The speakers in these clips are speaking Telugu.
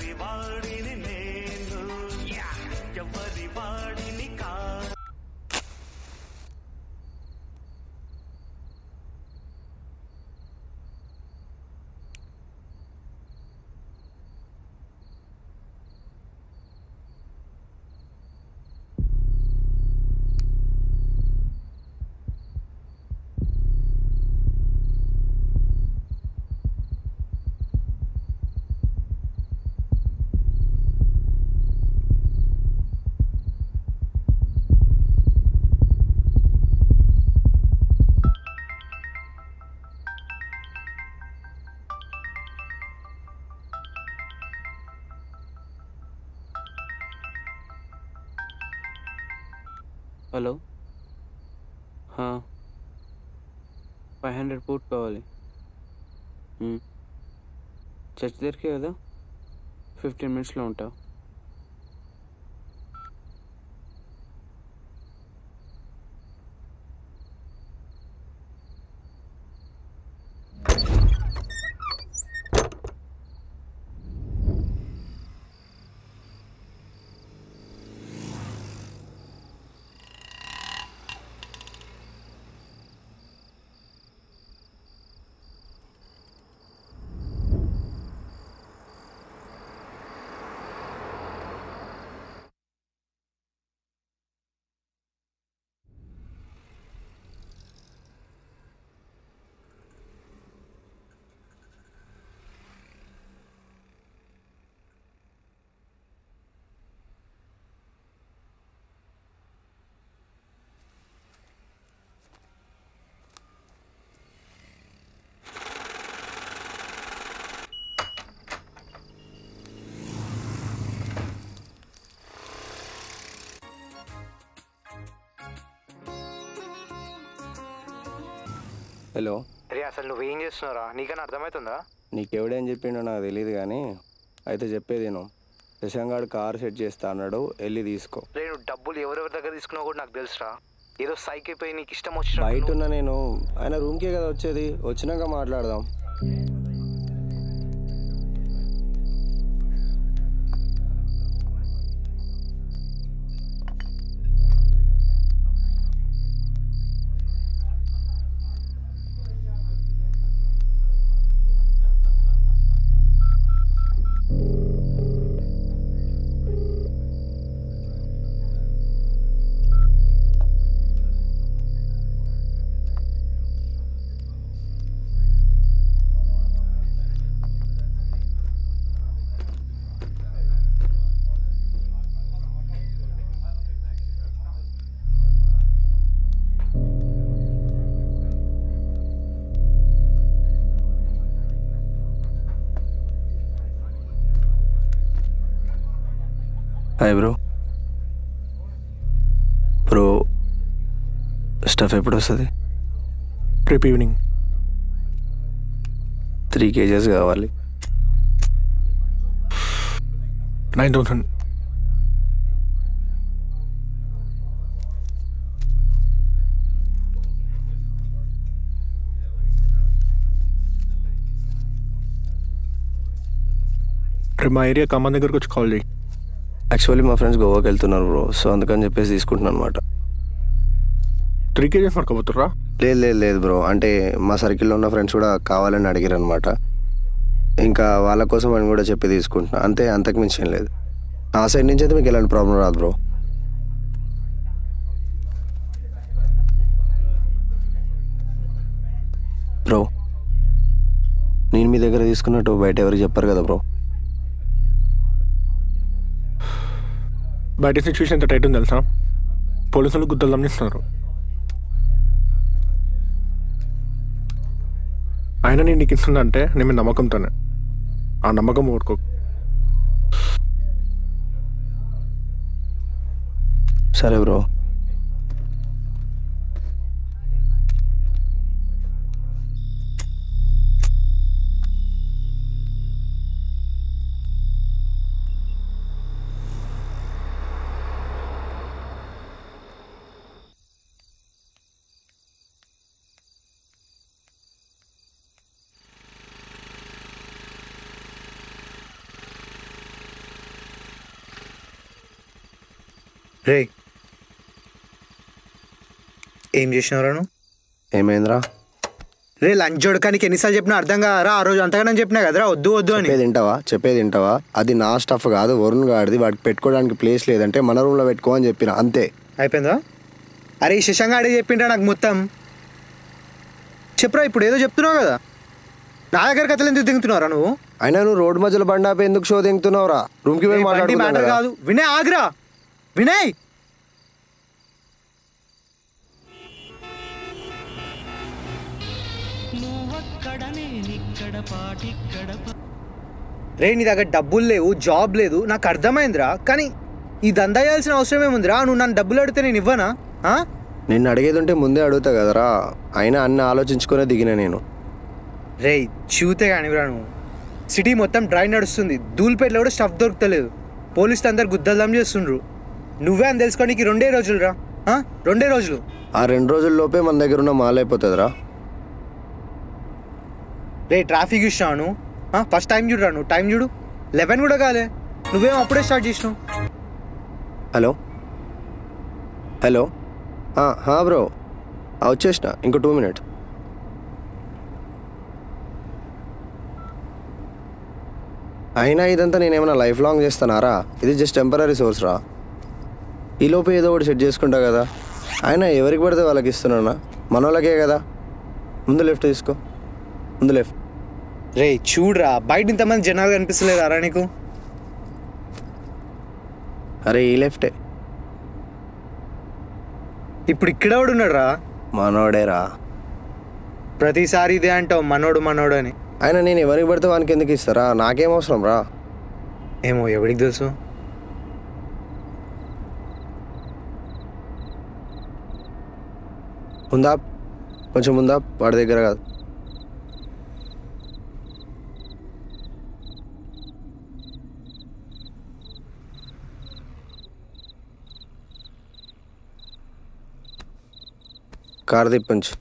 ఎవరి వాడిని నేను ఎవరి వాడిని కా. హలో 500 పూట్ కావాలి. చర్చ్ దగ్గరికి కదా, 15 minutesలో ఉంటా. హలో రే, అసలు నువ్వేం చేస్తున్నావురా? నీకన్నా అర్థమవుతుందా? నీకెవడేం చెప్పిండో నాకు తెలియదు కానీ అయితే చెప్పేది నేను. శశాంగాడు కారు సెట్ చేస్తా అన్నాడు, వెళ్ళి తీసుకో. రే, నువ్వు డబ్బులు ఎవరెవరి దగ్గర తీసుకున్నావు కూడా నాకు తెలుసురా. ఏదో సైకి పోయి నీకు ఇష్టం వచ్చిన బయట ఉన్నా నేను. ఆయన రూమ్కే కదా వచ్చేది, వచ్చినాక మాట్లాడదాం. Hi bro. బ్రో స్టఫ్ ఎప్పుడు వస్తుంది? రేపు ఈవినింగ్. 3 kgs కావాలి. 9,000. రేపు మా ఏరియా ఖమ్మం దగ్గరకు వచ్చి కాల్ చేయి. యాక్చువల్లీ మా ఫ్రెండ్స్ గోవాకి వెళ్తున్నారు బ్రో, సో అందుకని చెప్పేసి తీసుకుంటున్నాను అనమాట. 3 kgs పడుకోబోతుర్రా? లేదు బ్రో, అంటే మా సర్కిల్లో ఉన్న ఫ్రెండ్స్ కూడా కావాలని అడిగారు అనమాట. ఇంకా వాళ్ళ కోసం అని కూడా చెప్పి తీసుకుంటున్నా అంతే, అంతకు మించి ఏం లేదు. నా సైడ్ నుంచి అయితే మీకు ఎలాంటి ప్రాబ్లం రాదు బ్రో. బ్రో నేను మీ దగ్గర తీసుకున్నట్టు బయట ఎవరికి చెప్పారు కదా బ్రో. బయట సిచ్యువేషన్ ఎంత టైట్ ఉంది తెలుసా? పోలీసులు గుద్దలు దమ్మిస్తున్నారు. ఆయన నేను నీకు ఇస్తుందంటే నేను నమ్మకంతోనే. ఆ నమ్మకం ఊరుకో. సరే బ్రో. రే ఏం చేసినవరా నువ్వు? ఏమైందిరా? రే లంచ్ చూడకానికి ఎన్నిసార్లు చెప్పినా అర్థం కారా? ఆ రోజు అంతగానే చెప్పినా కదరా వద్దు వద్దు అని. చెప్పేది వింటావా? అది నా స్టఫ్ కాదు, వరుణ్ గాడిది. వాడికి పెట్టుకోవడానికి ప్లేస్ లేదంటే మన రూమ్లో పెట్టుకో అని చెప్పిన, అంతే. అయిపోయిందా? అరే ఈ శశంగా అడిగి చెప్పిండ్రా నాకు మొత్తం. చెప్పరా, ఇప్పుడు ఏదో చెప్తున్నావు కదా, నా దగ్గర కథలు ఎందుకు దిగుతున్నావురా నువ్వు? అయినా నువ్వు రోడ్డు మధ్యలో బండి ఆపి ఎందుకు షో దిగుతున్నావురా? రూమ్కి పోయి మ్యాటర్ కాదు. వినయ్ ఆగ్రా, వినయ్. రే నీ దగ్గర డబ్బులు లేవు, జాబ్ లేదు, నాకు అర్థమైందిరా. కానీ ఈ దందా చేయాల్సిన అవసరం ఏముందిరా? నువ్వు నన్ను డబ్బులు అడిగితే నేను ఇవ్వనా? నిన్ను అడిగేది ఉంటే ముందే అడుగుతా కదరా. అయినా అన్ని ఆలోచించుకునే దిగిన నేను. రే చూతే కానివ్వరా నువ్వు. సిటీ మొత్తం డ్రై నడుస్తుంది, ధూల్పేటలో కూడా స్టఫ్ దొరుకుతలేదు, పోలీసులు అందరు గుద్దల్దం చేస్తుండ్రు. నువ్వే అని తెలుసుకోనికి 2 రోజులు రా, 2 రోజులు. ఆ 2 రోజుల్లోపే మన దగ్గర ఉన్న మాల్ అయిపోతుందిరా. రే ట్రాఫిక్ చూసినావు? ఫస్ట్ టైం చూడరా నువ్వు, టైం చూడు, 11 కూడా కాలే, నువ్వేమో అప్పుడే స్టార్ట్ చేసినావు. హలో హలో బ్రో, వచ్చేసిన, ఇంకో 2 minutes. అయినా ఇదంతా నేనేమైనా లైఫ్ లాంగ్ చేస్తానారా? ఇది జస్ట్ టెంపరీ సోర్స్ రా. ఈలోపు ఏదో ఒకటి సెట్ చేసుకుంటా కదా. అయినా ఎవరికి పడితే వాళ్ళకి ఇస్తున్నానా? మన వాళ్ళకే కదా. ముందు లెఫ్ట్ తీసుకో, ముందు లెఫ్ట్. రే చూడరా, బయట ఇంతమంది జనాలు కనిపిస్తలేరా నీకు? అరే ఈ లెఫ్టే. ఇప్పుడు ఇక్కడ ఎవడు ఉన్నాడు రా? మనోడేరా. ప్రతిసారి ఇదే అంటావు, మనోడు మనోడు అని. అయినా నేను ఎవరికి పడితే వానికి ఎందుకు ఇస్తారా? నాకేం అవసరం రా. ఏమో ఎవరికి తెలుసు. ముందా, కొంచెం ముందా, వాడి దగ్గర కాదు. కార్ తిప్పించు.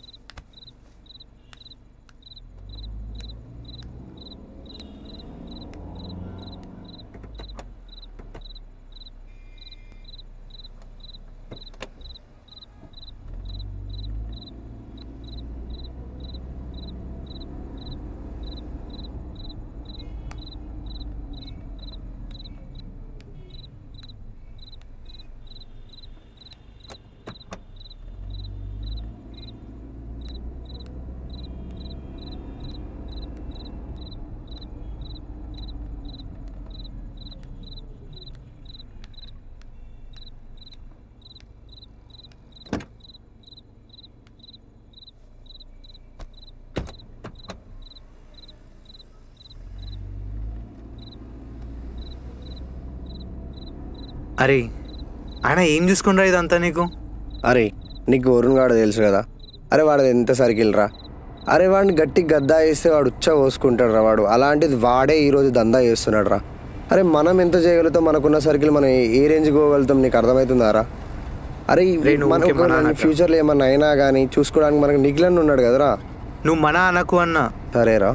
అరే ఆయన ఏం చూసుకుంటా ఇదంతా నీకు? అరే నీకు వరుణ్ గాడు తెలుసు కదా. అరే వాడు ఎంత సర్కిల్ రా. అరే వాడిని గట్టి గద్దా వేస్తే వాడు ఉచ్చ పోసుకుంటాడు రా వాడు. అలాంటిది వాడే ఈరోజు దందా చేస్తున్నాడు రా. అరే మనం ఎంత చేయగలుగుతాం? మనకున్న సర్కిల్ మనం ఏ రేంజ్కి పోగలుగుతాం? నీకు అర్థమవుతుందా రా? అరే మన ఫ్యూచర్లో ఏమన్నా అయినా కానీ చూసుకోవడానికి మనకు నిఖిలన్ ఉన్నాడు కదరా. నువ్వు మన అనకు అన్నా. సరేరా.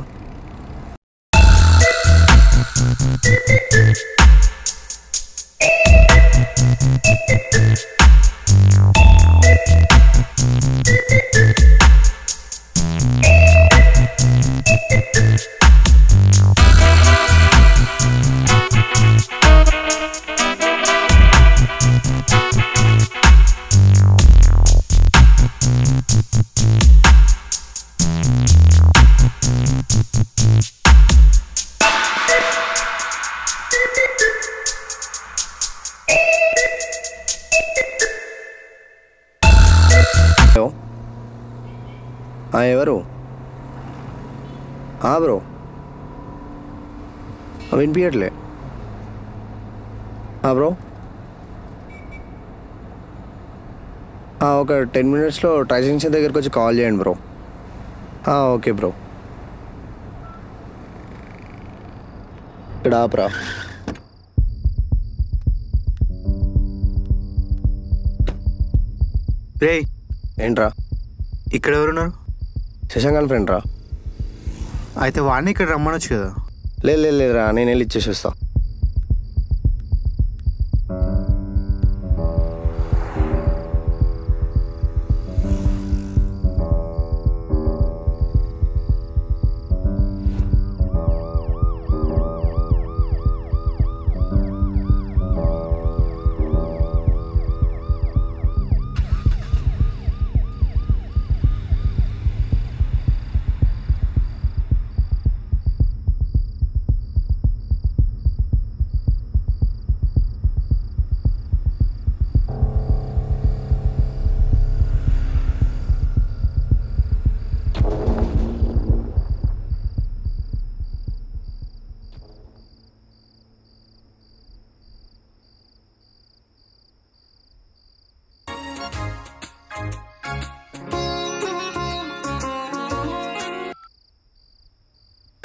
హలో, ఎవరు? బ్రో వినిపించట్లే. బ్రో ఒక 10 minutesలో ట్రై జంక్షన్ దగ్గరికి వచ్చి కాల్ చేయండి బ్రో. Okay bro. ఇక్కడ ఆపరా. రే ఏంట్రా? ఇక్కడ ఎవరున్నారు? శశాంక్ ఫ్రెండ్ రా. అయితే వాడిని ఇక్కడ రమ్మనొచ్చు కదా. లేదురా, నేను వెళ్ళి ఇచ్చేసి వస్తా.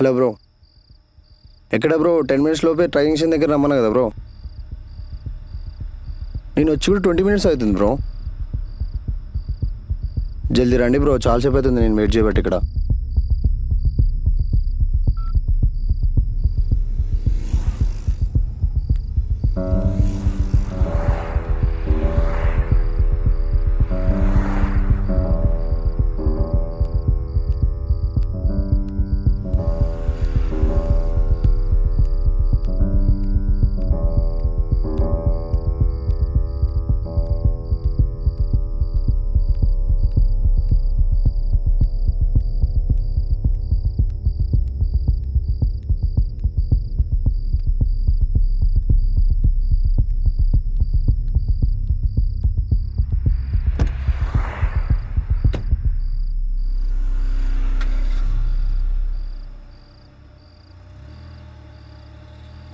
హలో బ్రో, ఎక్కడ బ్రో? 10 minutes లోపే ట్రైన్ స్టేషన్ దగ్గర రమ్మన్నా కదా బ్రో. నేను వచ్చి కూడా 20 minutes అవుతుంది బ్రో. జల్దీ రండి బ్రో, చాలాసేపు అవుతుంది నేను వెయిట్ చేయబట్టి ఇక్కడ.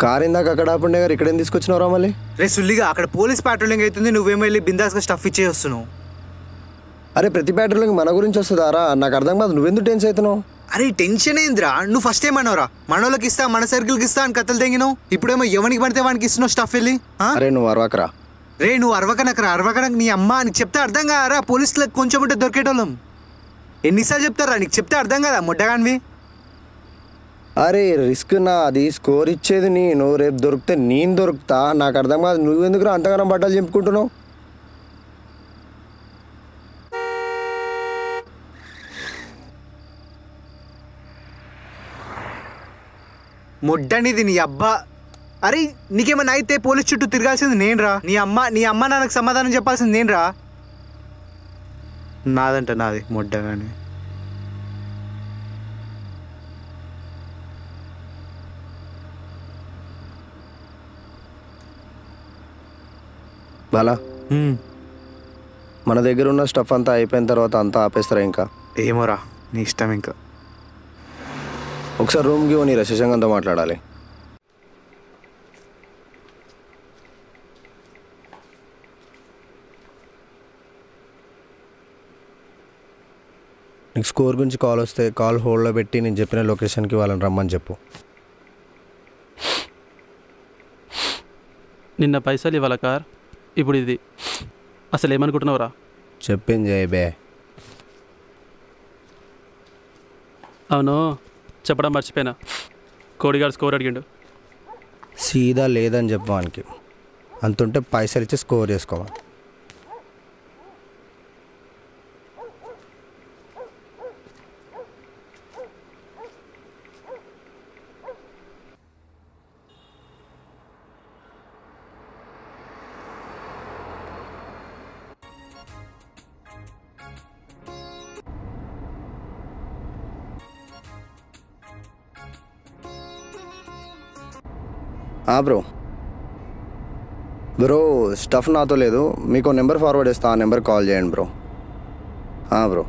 కార్ ఇందాక అక్కడ ఆపండే గారు, ఇక్కడేం తీసుకొచ్చినారా మళ్ళీ? రే సుల్లిగా, అక్కడ పోలీస్ పాట్రోలింగ్ అవుతుంది, నువ్వేమో వెళ్ళి బిందాస్గా స్టఫ్ ఇచ్చే వస్తున్నావు. అరే ప్రతి పెట్రోలింగ్ మన గురించి వస్తుందారా? నాకు అర్థం కాదు, నువ్వెందుకు టెన్స్ అవుతున్నావు? అరే టెన్షన్ ఏందిరా, నువ్వు ఫస్ట్ ఏమన్నావురా? మనోళ్ళకి ఇస్తా, మన సర్కిల్కి ఇస్తా అని కథలు తెంగినావు. ఇప్పుడేమో ఎవరికి పడితే వానికి ఇస్తున్నావు స్టఫ్ వెళ్ళి. అరే నువ్వు అరవకరా. రే నువ్వు అరవకనకు నీ అమ్మ నీకు చెప్తే అర్థం కారా? పోలీసులకు కొంచెం ఉంటే దొరికేటోళ్ళం. ఎన్నిసార్లు చెప్తారా నీకు? చెప్తే అర్థం కదా మొడ్డగానివి. అరే రిస్క్ నా, అది స్కోర్ ఇచ్చేది నేను, రేపు దొరికితే నేను దొరుకుతా. నాకు అర్థం కాదు, నువ్వెందుకు అంతగానో బట్టలు చెప్పుకుంటున్నావు? మొడ్డనిది నీ అబ్బా. అరే నీకేమన్నా అయితే పోలీస్ చుట్టూ తిరగాల్సింది నేనురా. నీ అమ్మ నాన్నకు సమాధానం చెప్పాల్సింది నేనురా. నాదంట నాది మొడ్డగాని. బాలా, మన దగ్గర ఉన్న స్టఫ్ అంతా అయిపోయిన తర్వాత అంతా ఆపేస్తారా ఇంకా? ఏమోరా నీ ఇష్టం. ఇంకా ఒకసారి రూమ్కి పోనీరా, శశాంకంతో మాట్లాడాలి. నీకు స్కోర్ గురించి కాల్ వస్తే కాల్ హోల్డ్లో పెట్టి నేను చెప్పిన లొకేషన్కి వాళ్ళని రమ్మని చెప్పు. నిన్న పైసలు ఇవ్వాల కార్, ఇప్పుడు ఇది. అసలు ఏమనుకుంటున్నావురా? చెప్పింది జయబే. అవును, చెప్పడం మర్చిపోయినా. కోడిగాడు స్కోర్ అడిగిండు. సీదా లేదని చెప్పడానికి అంతుంటే పైసలు ఇచ్చి స్కోర్ చేసుకోవాలి. బ్రో స్టఫ్ నాతో లేదు, మీకు నెంబర్ ఫార్వర్డ్ చేస్తా, ఆ నెంబర్ కాల్ చేయండి బ్రో. బ్రో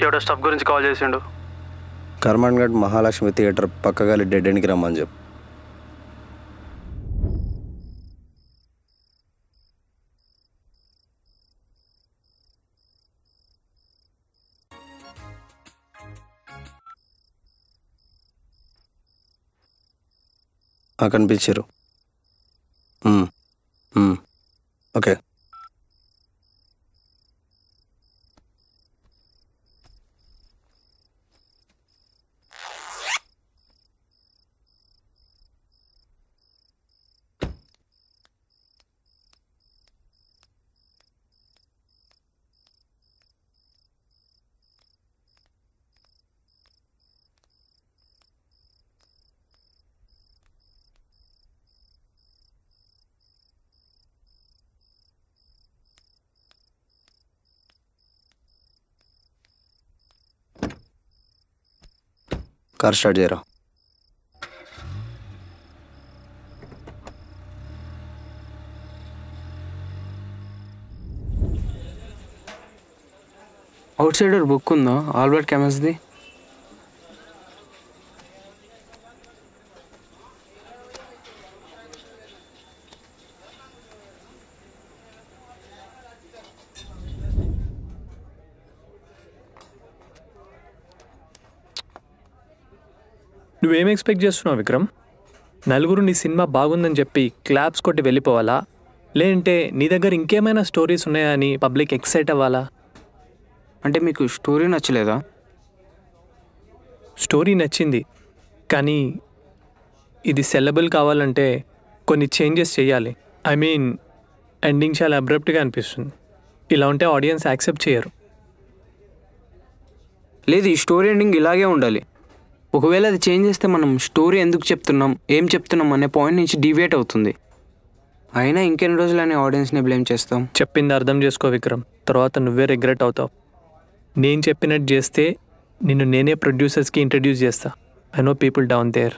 ఎవడో స్టఫ్ గురించి కాల్ చేసిండు. కర్మన్ఘట్ మహాలక్ష్మి థియేటర్ పక్కగాలి డెడ్ ఎండ్కి రమ్మని చెప్పు. కనిపించారు. ఓకే. కార్ స్టార్ట్ చేయరా. అవుట్ సైడర్ బుక్ ఉందా ఆల్బర్ట్ కెమెస్ది? నువ్వేం ఎక్స్పెక్ట్ చేస్తున్నావు విక్రమ్? నలుగురు నీ సినిమా బాగుందని చెప్పి క్లాప్స్ కొట్టి వెళ్ళిపోవాలా, లేదంటే నీ దగ్గర ఇంకేమైనా స్టోరీస్ ఉన్నాయా అని పబ్లిక్ ఎక్సైట్ అవ్వాలా? అంటే మీకు స్టోరీ నచ్చలేదా? స్టోరీ నచ్చింది, కానీ ఇది సెల్లబుల్ కావాలంటే కొన్ని చేంజెస్ చేయాలి. ఐ మీన్ ఎండింగ్ చాలా అబ్రప్ట్గా అనిపిస్తుంది. ఇలా ఉంటే ఆడియన్స్ యాక్సెప్ట్ చేయరు. లేదు, ఈ స్టోరీ ఎండింగ్ ఇలాగే ఉండాలి. ఒకవేళ అది చేంజ్ చేస్తే మనం స్టోరీ ఎందుకు చెప్తున్నాం, ఏం చెప్తున్నాం అనే పాయింట్ నుంచి డివియేట్ అవుతుంది. అయినా ఇంకెన్ని రోజులని ఆడియన్స్ని బ్లేమ్ చేస్తాం? చెప్పింది అర్థం చేసుకో విక్రమ్, తర్వాత నువ్వే రిగ్రెట్ అవుతావు. నేను చెప్పినట్టు చేస్తే నిన్ను నేనే ప్రొడ్యూసర్స్కి ఇంట్రడ్యూస్ చేస్తా. I know people down there.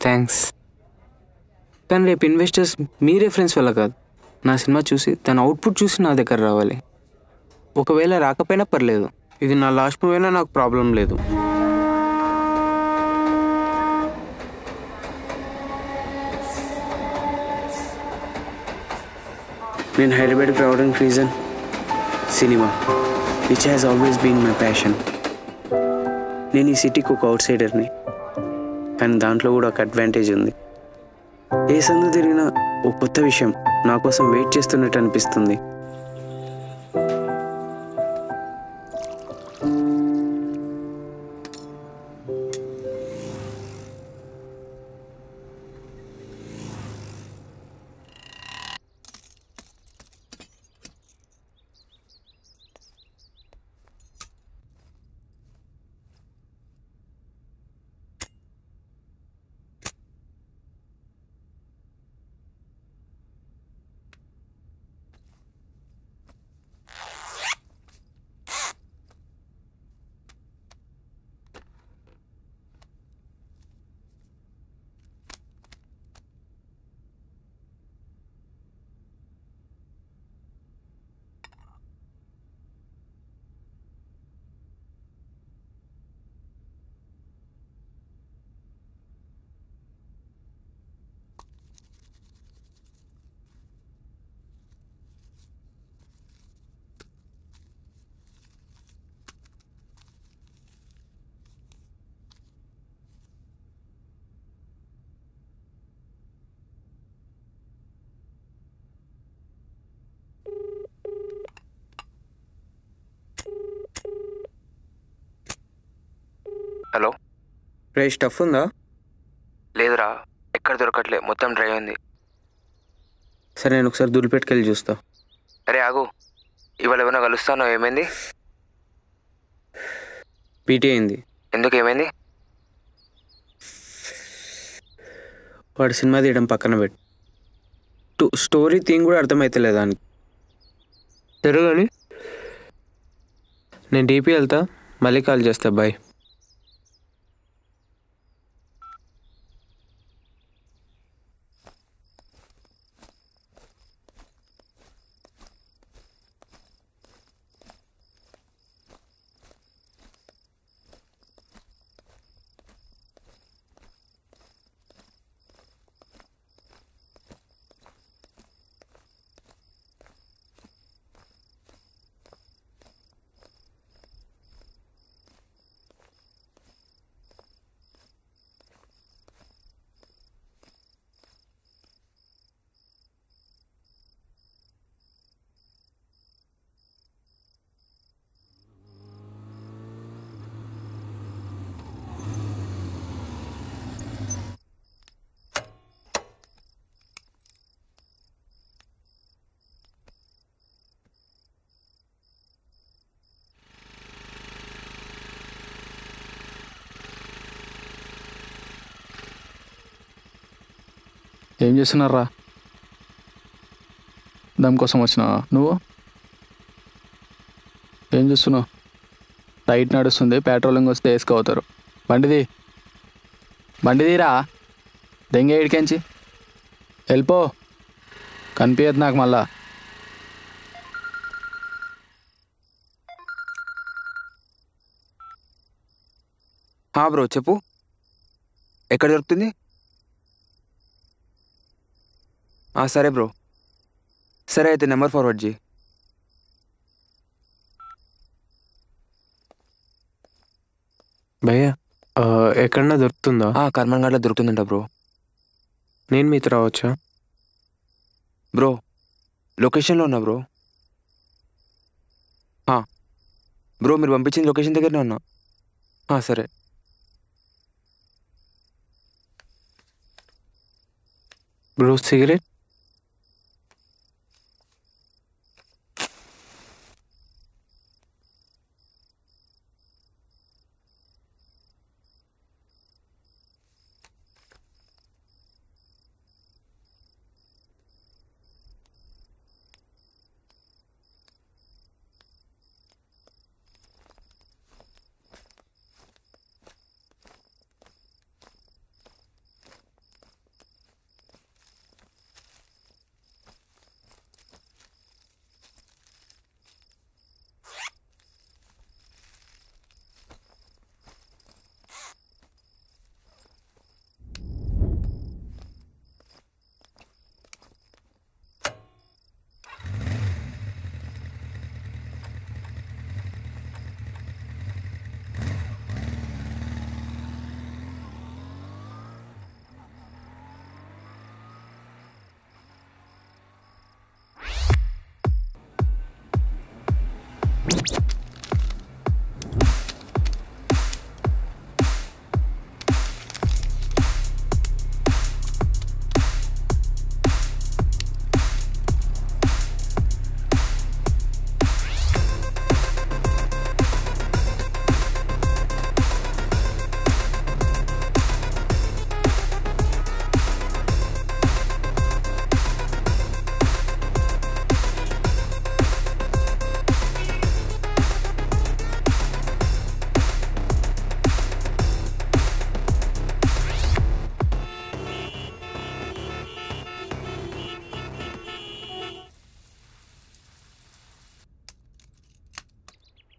Thanks. కానీ రేపు ఇన్వెస్టర్స్ మీ రెఫరెన్స్ వల్ల కాదు, నా సినిమా చూసి తన అవుట్పుట్ చూసి నా దగ్గర రావాలి. ఒకవేళ రాకపోయినా పర్లేదు, ఇది నా లాస్ట్ మూవీ అయినా నాకు ప్రాబ్లం లేదు. నేను హైదరాబాద్కి రావడానికి reason cinema, which has always been my passion. నేను ఈ సిటీకి ఒక అవుట్ సైడర్ని, కానీ దాంట్లో కూడా ఒక అడ్వాంటేజ్ ఉంది. ఏ సందు తిరిగినా ఓ కొత్త విషయం నా కోసం వెయిట్ చేస్తున్నట్టు అనిపిస్తుంది. హలో, రే స్టఫ్ ఉందా? లేదురా, ఎక్కడ దొరకట్లే, మొత్తం డ్రై ఉంది. సరే, నేను ఒకసారి దులిపెట్టుకెళ్ళి చూస్తా. అరే ఆగు, ఇవాళ ఏమైనా కలుస్తానో? ఏమైంది? పీటీ అయింది. ఎందుకు, ఏమైంది? వాడు సినిమా తీయడం పక్కన పెట్టు, స్టోరీ థీమ్ కూడా అర్థమవుతలే దానికి. సరే కానీ నేను డీపీ వెళ్తా, మళ్ళీ కాల్ చేస్తా. బాయ్. ఏం చేస్తున్నారా? దమ్ కోసం వచ్చినావా నువ్వు? ఏం చూస్తున్నావు? లైట్ నడుస్తుంది, పెట్రోలింగ్ వస్తే వేసుకోవుతారు. బండిదిరా, దెంగ ఇడికెంచి వెళ్ళిపో, కనిపించదు నాకు మళ్ళా. బ్రో చెప్పు, ఎక్కడ దొరుకుతుంది? సరే బ్రో, సరే అయితే నెంబర్ ఫార్వర్డ్ చేయి. భయ్యా, ఎక్కడన్నా దొరుకుతుందా? కర్మన్ఘాట్లో దొరుకుతుందంట బ్రో. నేను మీతో రావచ్చా? బ్రో లొకేషన్లో ఉన్నా బ్రో. బ్రో మీరు పంపించిన లొకేషన్ దగ్గరనే ఉన్నా. సరే. Bro cigarette?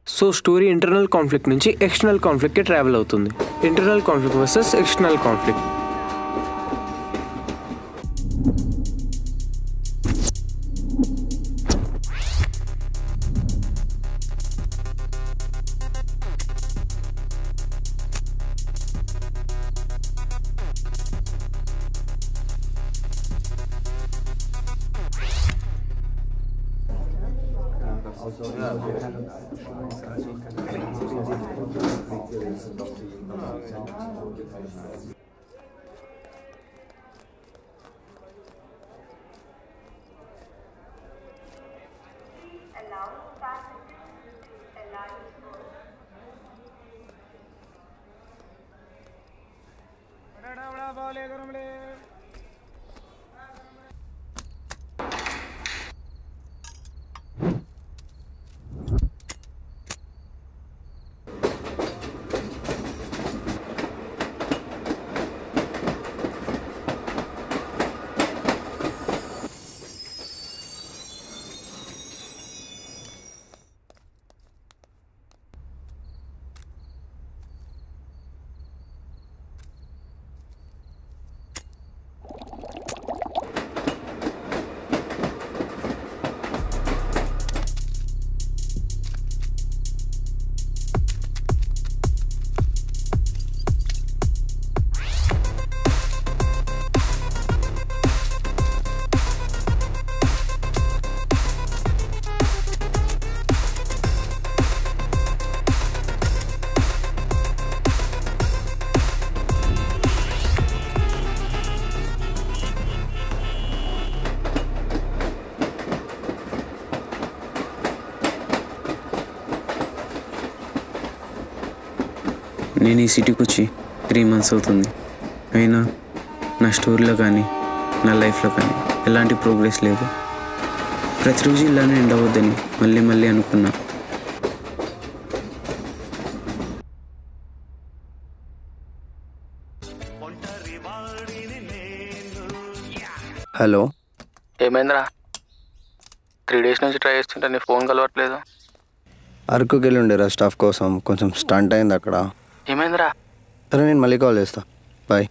So story internal conflict నుంచి ఎక్స్టర్నల్ కాన్ఫ్లిక్ట్కి ట్రావెల్ అవుతుంది. Internal conflict versus external conflict. నేను ఈ సిటీకి వచ్చి 3 months అవుతుంది. అయినా నా స్టోరీలో కానీ నా లైఫ్లో కానీ ఎలాంటి ప్రోగ్రెస్ లేదు. ప్రతిరోజు ఇలానే ఎండ్ అవ్వద్దని మళ్ళీ మళ్ళీ అనుకున్నా. హలో, ఏమైందిరా? 3 days నుంచి ట్రై చేస్తుంటే నీ ఫోన్ కలవట్లేదు. అరకుకి వెళ్ళి ఉండేరా స్టాఫ్ కోసం, కొంచెం స్టంట్ అయింది అక్కడ. ఏమైందిరా? సరే నేను మళ్ళీ కాల్ చేస్తా. Bye.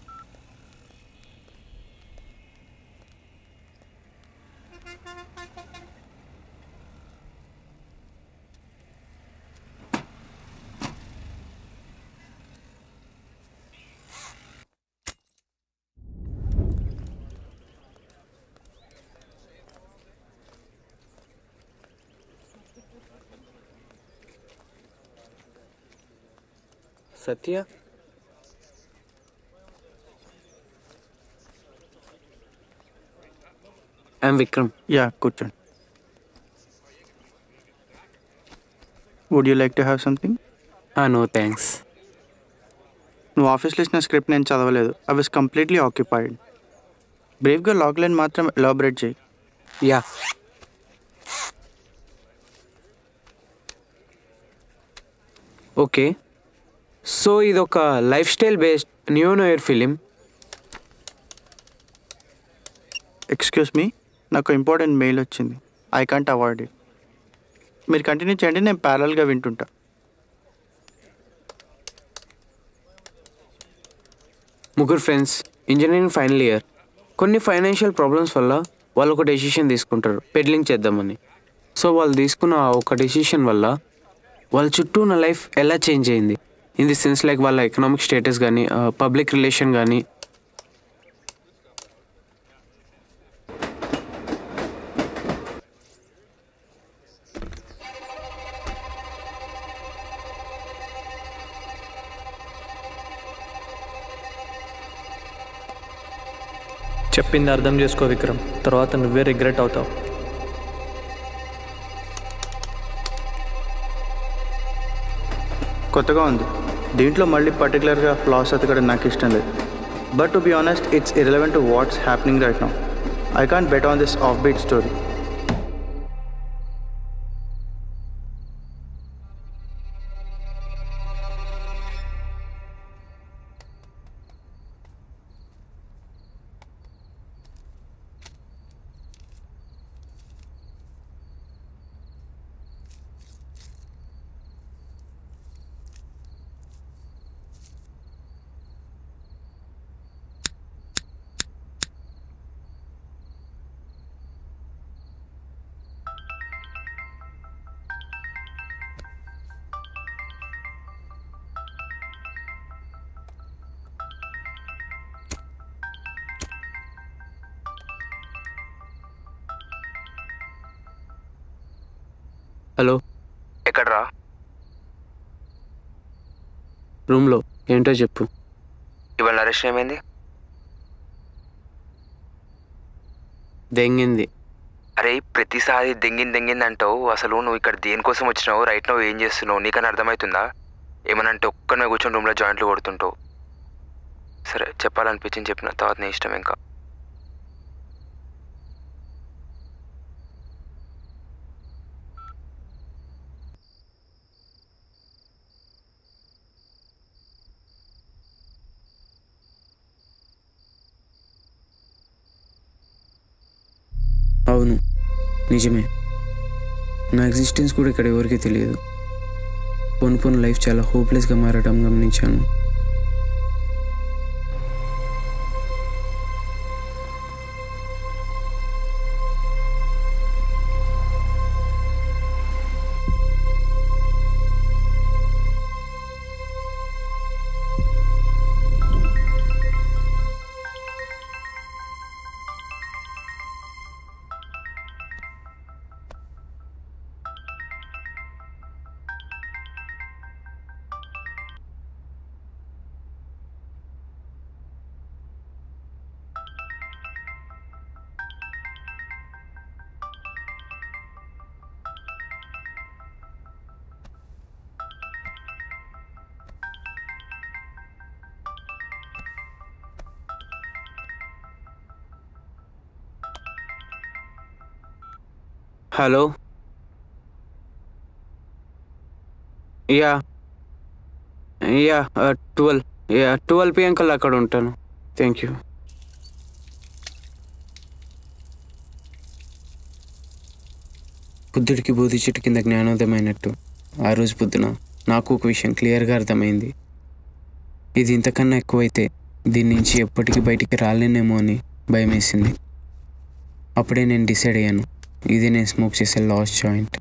Satya I'm Vikram. Yeah కూర్చోండి. Would you like to have something? No thanks. నువ్వు ఆఫీస్లో ఇచ్చిన స్క్రిప్ట్ నేను చదవలేదు. I was completely occupied. బ్రేవ్గా లాగ్ లైన్ మాత్రం ఎలాబరేట్ చేయి. యా. ఓకే, సో ఇదొక life style based new year film. Excuse me, నాకు ఇంపార్టెంట్ మెయిల్ వచ్చింది. I can't avoid it. మీరు కంటిన్యూ చేయండి, నేను ప్యారల్గా వింటుంటా. ముగ్గురు ఫ్రెండ్స్, ఇంజనీరింగ్ ఫైనల్ ఇయర్. కొన్ని ఫైనాన్షియల్ ప్రాబ్లమ్స్ వల్ల వాళ్ళు ఒక డెసిషన్ తీసుకుంటారు, పెడ్లింగ్ చేద్దామని. సో వాళ్ళు తీసుకున్న ఒక డెసిషన్ వల్ల వాళ్ళ చుట్టూ ఉన్న లైఫ్ ఎలా చేంజ్ అయింది ఇన్ ది సెన్స్ లైక్ వాళ్ళ ఎకనామిక్ స్టేటస్ కానీ పబ్లిక్ రిలేషన్ కానీ. చెప్పింది అర్థం చేసుకో విక్రమ్, తర్వాత నువ్వే రిగ్రెట్ అవుతావు. కొత్తగా ఉంది. దీంట్లో మళ్ళీ పర్టికులర్గా ఫ్లాస్ ఎతకడం నాకు ఇష్టం లేదు. But to be honest, it's irrelevant to what's happening right now. I can't bet on this off beat story. Hello, ఎక్కడ్రా? రూమ్లో. ఏంటో చెప్పు. ఇవాళ నరేష్ ఏమైంది? దెంగింది. అరే ప్రతిసారి దెంగింది అంటావు. అసలు నువ్వు ఇక్కడ దేనికోసం వచ్చినావు? రైట్ నువ్వు ఏం చేస్తున్నావు నీకని అర్థమవుతుందా? ఏమనంటే ఒక్కనే కూర్చొని రూమ్లో జాయింట్లు కొడుతుంటావు. సరే చెప్పాలనిపించింది చెప్పిన, తర్వాత నీ ఇష్టం. ఇంకా అవును, నిజమే. నా ఎగ్జిస్టెన్స్ కూడా ఇక్కడ ఎవరికీ తెలియదు. పోను లైఫ్ చాలా హోప్లెస్గా మారడం గమనించాను. హలో, యా 12 PM కల్లా అక్కడ ఉంటాను. Thank you. బుద్ధుడికి బోధి చెట్టు కింద జ్ఞానోదయమైనట్టు ఆ రోజు పొద్దున నాకు ఒక విషయం క్లియర్గా అర్థమైంది. ఇది ఇంతకన్నా ఎక్కువైతే దీని నుంచి ఎప్పటికీ బయటికి రాలేనేమో అని భయం వేసింది. అప్పుడే నేను డిసైడ్ అయ్యాను, ఇది నేను స్మోక్ చేసే లాస్ట్ జాయింట్.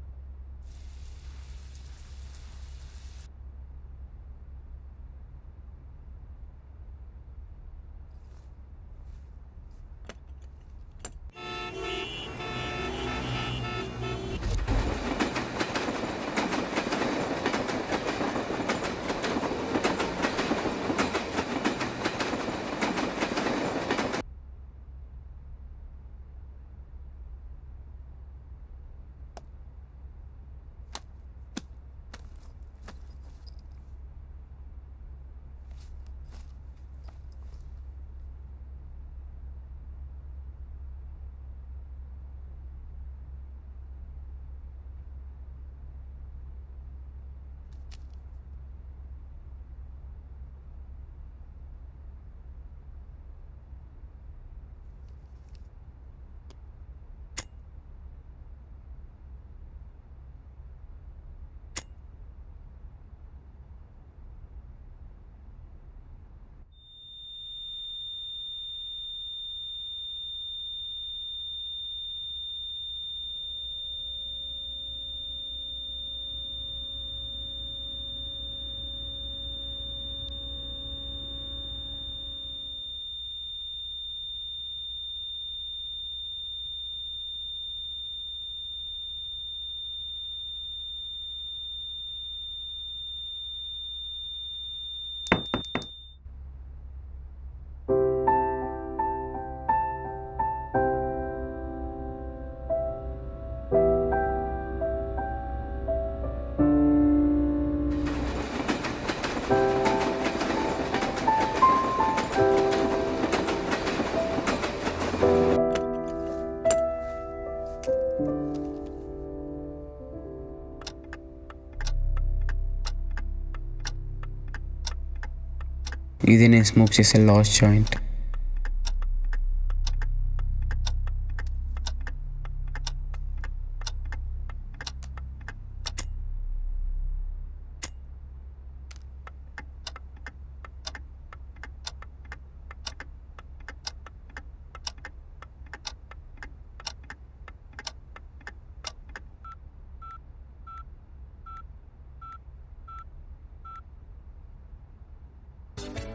ఇది నేను స్మోక్ చేసే లాస్ట్ జాయింట్.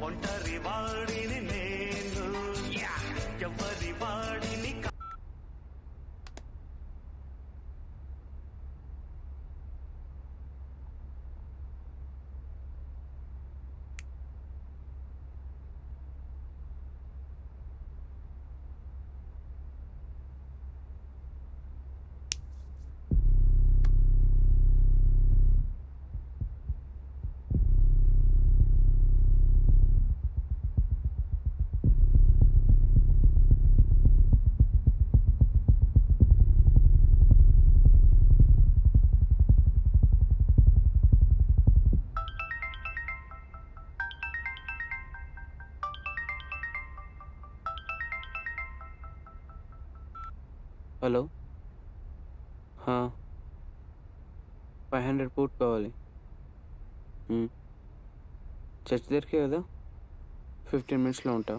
ఒంటరి వాడిని నేను ఎవరి వాడిని హలో, 500 పూట్ కావాలి. చర్చ్ దగ్గరికి కదా, 15 minutesలో ఉంటా.